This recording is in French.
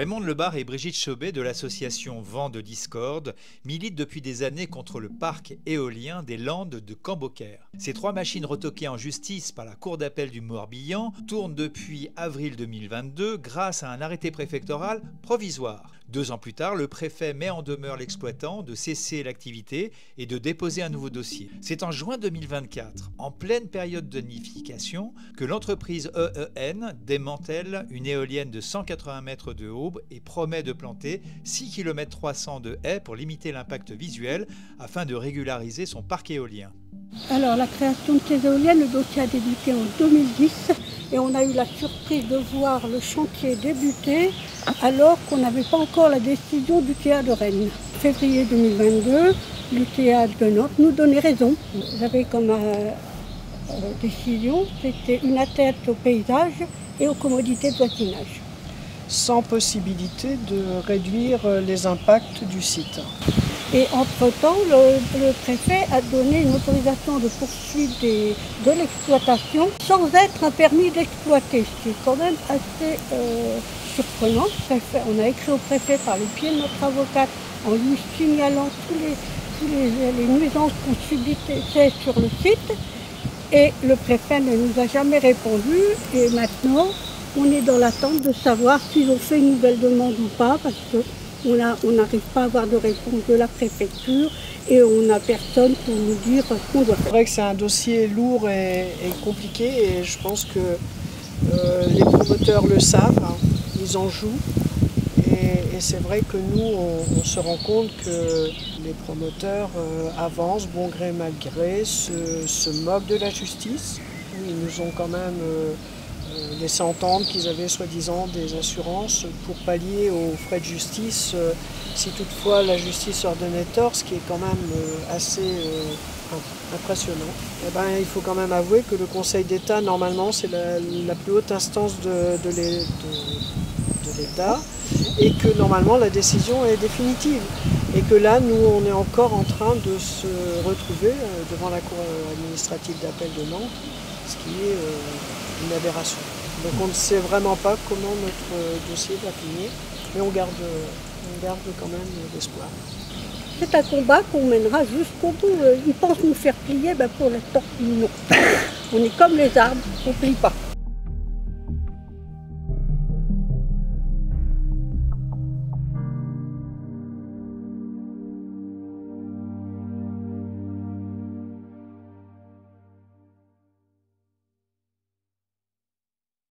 Raymond Lebar et Brigitte Chaubet de l'association Vent de Discorde militent depuis des années contre le parc éolien des Landes de Camp-Beaucaire. Ces 3 machines retoquées en justice par la Cour d'appel du Morbihan tournent depuis avril 2022 grâce à un arrêté préfectoral provisoire. 2 ans plus tard, le préfet met en demeure l'exploitant de cesser l'activité et de déposer un nouveau dossier. C'est en juin 2024, en pleine période de nidification, que l'entreprise EEN démantèle une éolienne de 180 mètres de haut et promet de planter 6 km 300 de haies pour limiter l'impact visuel afin de régulariser son parc éolien. Alors la création de ces éoliennes, le dossier a débuté en 2010 et on a eu la surprise de voir le chantier débuter alors qu'on n'avait pas encore la décision d'UTA de Rennes. En février 2022, l'UTA de Nantes nous donnait raison. Vous avez comme décision, c'était une atteinte au paysage et aux commodités de voisinage. Sans possibilité de réduire les impacts du site. Et entre-temps, le préfet a donné une autorisation de poursuite de l'exploitation sans être un permis d'exploiter, ce qui est quand même assez surprenant. On a écrit au préfet par le pied de notre avocate en lui signalant tous les nuisances qu'on subissait sur le site. Et le préfet ne nous a jamais répondu. Et maintenant, on est dans l'attente de savoir s'ils ont fait une nouvelle demande ou pas, parce qu'on n'arrive pas à avoir de réponse de la préfecture et on n'a personne pour nous dire ce qu'on doit faire. C'est vrai que c'est un dossier lourd et compliqué et je pense que les promoteurs le savent, hein, ils en jouent. Et c'est vrai que nous, on se rend compte que les promoteurs avancent, bon gré mal gré, se moquent de la justice. Ils nous ont quand même laissé entendre qu'ils avaient soi-disant des assurances pour pallier aux frais de justice si toutefois la justice leur donnait tort, ce qui est quand même assez impressionnant. Eh ben, il faut quand même avouer que le Conseil d'État, normalement, c'est la plus haute instance de l'État et que normalement la décision est définitive. Et que là, nous, on est encore en train de se retrouver devant la Cour administrative d'appel de Nantes, ce qui est une aberration. Donc on ne sait vraiment pas comment notre dossier va finir, mais on garde quand même l'espoir. C'est un combat qu'on mènera jusqu'au bout. Ils pensent nous faire plier, pour l'instant, non. On est comme les arbres, on ne plie pas.